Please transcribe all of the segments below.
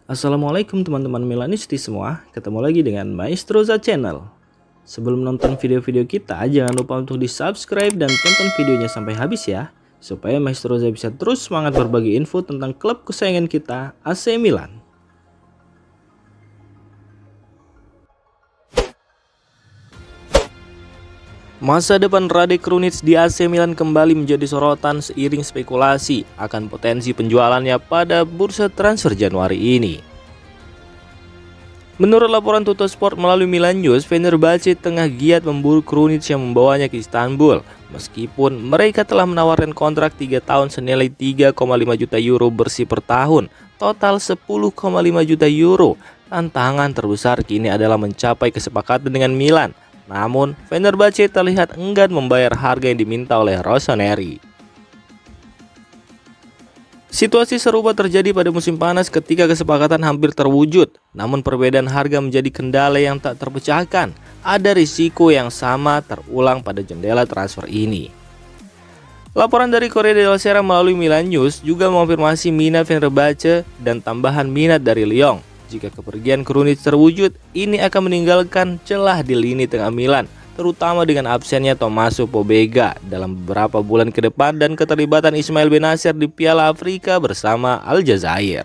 Assalamualaikum teman-teman Milanisti semua, ketemu lagi dengan Maestroza Channel. Sebelum nonton video-video kita, jangan lupa untuk di subscribe dan tonton videonya sampai habis ya, supaya Maestroza bisa terus semangat berbagi info tentang klub kesayangan kita, AC Milan. Masa depan Rade Krunic di AC Milan kembali menjadi sorotan seiring spekulasi akan potensi penjualannya pada bursa transfer Januari ini. Menurut laporan Tuttosport melalui Milan News, Fenerbahce tengah giat memburu Krunic yang membawanya ke Istanbul. Meskipun mereka telah menawarkan kontrak 3 tahun senilai 3,5 juta euro bersih per tahun, total 10,5 juta euro. Tantangan terbesar kini adalah mencapai kesepakatan dengan Milan. Namun, Fenerbahce terlihat enggan membayar harga yang diminta oleh Rossoneri. Situasi serupa terjadi pada musim panas ketika kesepakatan hampir terwujud. Namun perbedaan harga menjadi kendala yang tak terpecahkan. Ada risiko yang sama terulang pada jendela transfer ini. Laporan dari Corriere della Sera melalui Milan News juga mengonfirmasi minat Fenerbahce dan tambahan minat dari Lyon. Jika kepergian Krunic terwujud, ini akan meninggalkan celah di lini tengah Milan, terutama dengan absennya Tommaso Pobega dalam beberapa bulan ke depan dan keterlibatan Ismail Bennacer di Piala Afrika bersama Aljazair.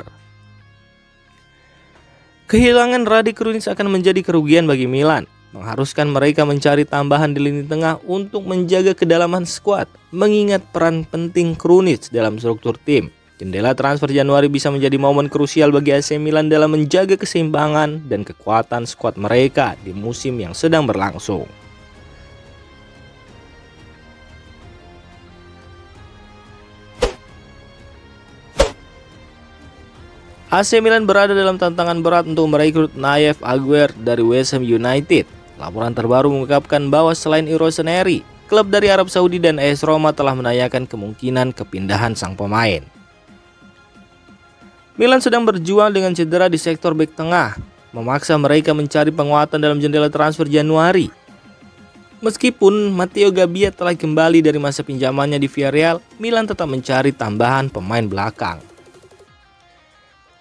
Kehilangan Rade Krunic akan menjadi kerugian bagi Milan, mengharuskan mereka mencari tambahan di lini tengah untuk menjaga kedalaman skuad, mengingat peran penting Krunic dalam struktur tim. Jendela transfer Januari bisa menjadi momen krusial bagi AC Milan dalam menjaga keseimbangan dan kekuatan skuad mereka di musim yang sedang berlangsung. AC Milan berada dalam tantangan berat untuk merekrut Nayef Aguerd dari West Ham United. Laporan terbaru mengungkapkan bahwa selain Rossoneri, klub dari Arab Saudi dan AS Roma telah menanyakan kemungkinan kepindahan sang pemain. Milan sedang berjuang dengan cedera di sektor bek tengah, memaksa mereka mencari penguatan dalam jendela transfer Januari. Meskipun Matteo Gabbia telah kembali dari masa pinjamannya di Villarreal, Milan tetap mencari tambahan pemain belakang.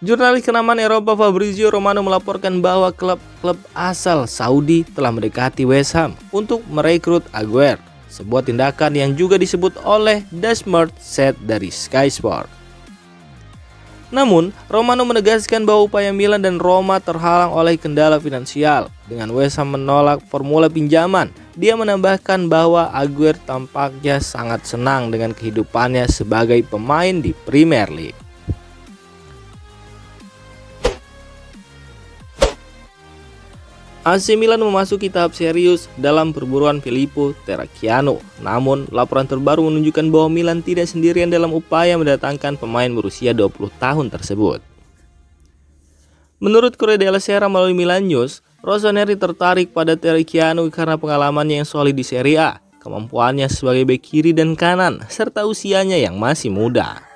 Jurnalis kenamaan Eropa Fabrizio Romano melaporkan bahwa klub-klub asal Saudi telah mendekati West Ham untuk merekrut Aguerd, sebuah tindakan yang juga disebut oleh Dashmart Set dari Sky Sport. Namun, Romano menegaskan bahwa upaya Milan dan Roma terhalang oleh kendala finansial. Dengan West Ham menolak formula pinjaman, dia menambahkan bahwa Aguerd tampaknya sangat senang dengan kehidupannya sebagai pemain di Premier League. AC Milan memasuki tahap serius dalam perburuan Filippo Terracchiano. Namun, laporan terbaru menunjukkan bahwa Milan tidak sendirian dalam upaya mendatangkan pemain berusia 20 tahun tersebut. Menurut Corriere della Sera melalui Milan News, Rossoneri tertarik pada Terracchiano karena pengalamannya yang solid di Serie A, kemampuannya sebagai bek kiri dan kanan, serta usianya yang masih muda.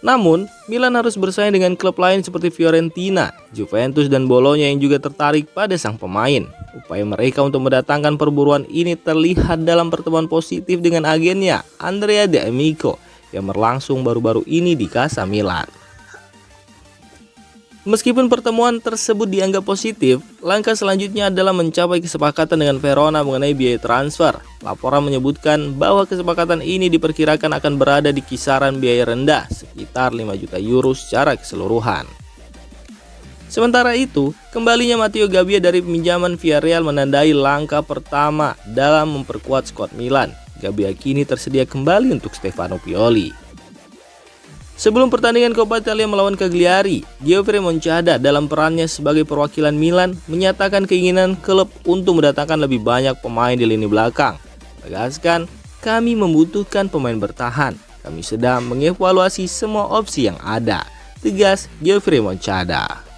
Namun, Milan harus bersaing dengan klub lain seperti Fiorentina, Juventus, dan Bologna yang juga tertarik pada sang pemain. Upaya mereka untuk mendatangkan perburuan ini terlihat dalam pertemuan positif dengan agennya, Andrea De Amico, yang berlangsung baru-baru ini di Casa Milan. Meskipun pertemuan tersebut dianggap positif, langkah selanjutnya adalah mencapai kesepakatan dengan Verona mengenai biaya transfer. Laporan menyebutkan bahwa kesepakatan ini diperkirakan akan berada di kisaran biaya rendah, sekitar 5 juta euro secara keseluruhan. Sementara itu, kembalinya Matteo Gabbia dari peminjaman Villarreal menandai langkah pertama dalam memperkuat skuad Milan. Gabbia kini tersedia kembali untuk Stefano Pioli. Sebelum pertandingan Coppa Italia melawan Cagliari, Giovanni Moncada dalam perannya sebagai perwakilan Milan menyatakan keinginan klub untuk mendatangkan lebih banyak pemain di lini belakang. Tegaskan, kami membutuhkan pemain bertahan. Kami sedang mengevaluasi semua opsi yang ada. Tegas Giovanni Moncada.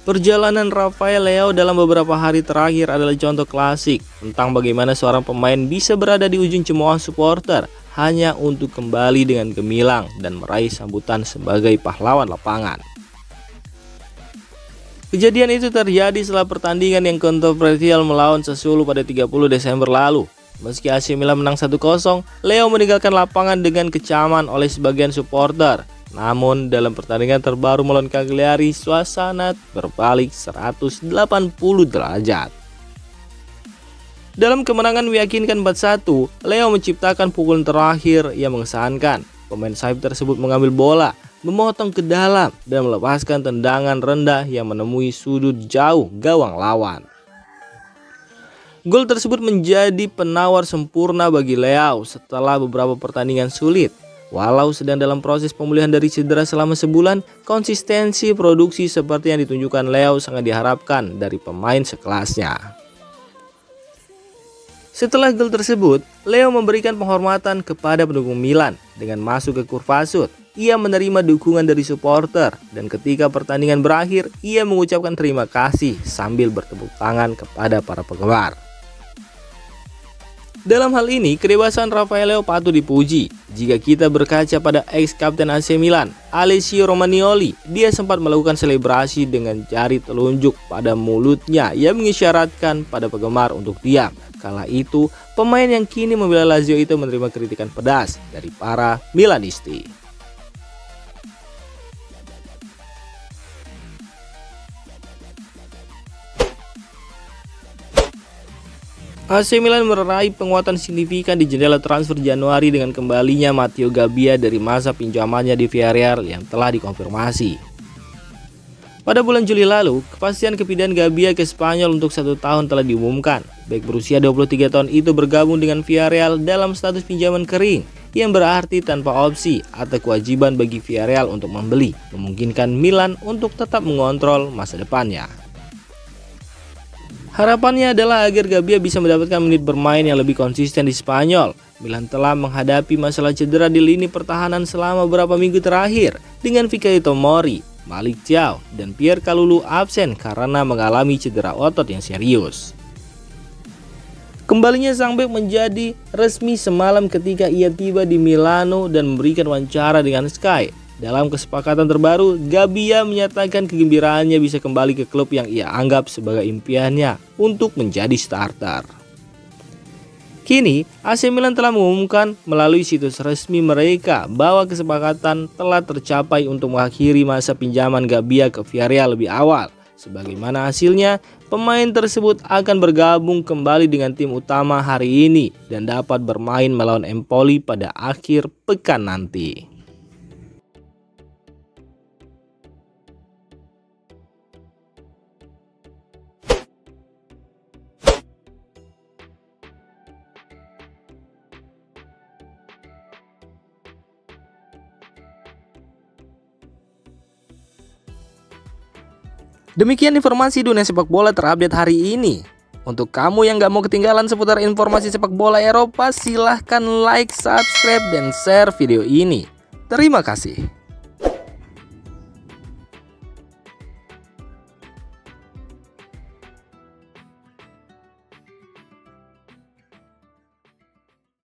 Perjalanan Rafael Leao dalam beberapa hari terakhir adalah contoh klasik tentang bagaimana seorang pemain bisa berada di ujung cemooh supporter hanya untuk kembali dengan gemilang dan meraih sambutan sebagai pahlawan lapangan. Kejadian itu terjadi setelah pertandingan yang kontroversial melawan Sassuolo pada 30 Desember lalu. Meski AC Milan menang 1-0, Leo meninggalkan lapangan dengan kecaman oleh sebagian supporter. Namun dalam pertandingan terbaru melawan Cagliari, suasana berbalik 180 derajat. Dalam kemenangan meyakinkan 4-1, Leo menciptakan pukulan terakhir yang mengesankan. Pemain sayap tersebut mengambil bola, memotong ke dalam, dan melepaskan tendangan rendah yang menemui sudut jauh gawang lawan. Gol tersebut menjadi penawar sempurna bagi Leo setelah beberapa pertandingan sulit. Walau sedang dalam proses pemulihan dari cedera selama sebulan, konsistensi produksi seperti yang ditunjukkan Leo sangat diharapkan dari pemain sekelasnya. Setelah gol tersebut, Leo memberikan penghormatan kepada pendukung Milan dengan masuk ke kurva sud. Ia menerima dukungan dari supporter dan ketika pertandingan berakhir, ia mengucapkan terima kasih sambil bertepuk tangan kepada para penggemar. Dalam hal ini, kedewasan Rafael Leo patut dipuji. Jika kita berkaca pada ex-kapten AC Milan, Alessio Romagnoli, dia sempat melakukan selebrasi dengan jari telunjuk pada mulutnya yang mengisyaratkan pada penggemar untuk diam. Kala itu, pemain yang kini membela Lazio itu menerima kritikan pedas dari para Milanisti. AC Milan meraih penguatan signifikan di jendela transfer Januari dengan kembalinya Matteo Gabbia dari masa pinjamannya di Villarreal yang telah dikonfirmasi. Pada bulan Juli lalu, kepastian kepindahan Gabbia ke Spanyol untuk 1 tahun telah diumumkan. Bek berusia 23 tahun itu bergabung dengan Villarreal dalam status pinjaman kering, yang berarti tanpa opsi atau kewajiban bagi Villarreal untuk membeli, memungkinkan Milan untuk tetap mengontrol masa depannya. Harapannya adalah agar Gabbia bisa mendapatkan menit bermain yang lebih konsisten di Spanyol. Milan telah menghadapi masalah cedera di lini pertahanan selama beberapa minggu terakhir dengan Fikayo Tomori, Malick Thiaw, dan Pierre Kalulu absen karena mengalami cedera otot yang serius. Kembalinya sang bek menjadi resmi semalam ketika ia tiba di Milano dan memberikan wawancara dengan Sky. Dalam kesepakatan terbaru, Gabbia menyatakan kegembiraannya bisa kembali ke klub yang ia anggap sebagai impiannya untuk menjadi starter. Kini, AC Milan telah mengumumkan melalui situs resmi mereka bahwa kesepakatan telah tercapai untuk mengakhiri masa pinjaman Gabbia ke Villarreal lebih awal. Sebagaimana hasilnya, pemain tersebut akan bergabung kembali dengan tim utama hari ini dan dapat bermain melawan Empoli pada akhir pekan nanti. Demikian informasi dunia sepak bola terupdate hari ini. Untuk kamu yang gak mau ketinggalan seputar informasi sepak bola Eropa, silahkan like, subscribe, dan share video ini. Terima kasih.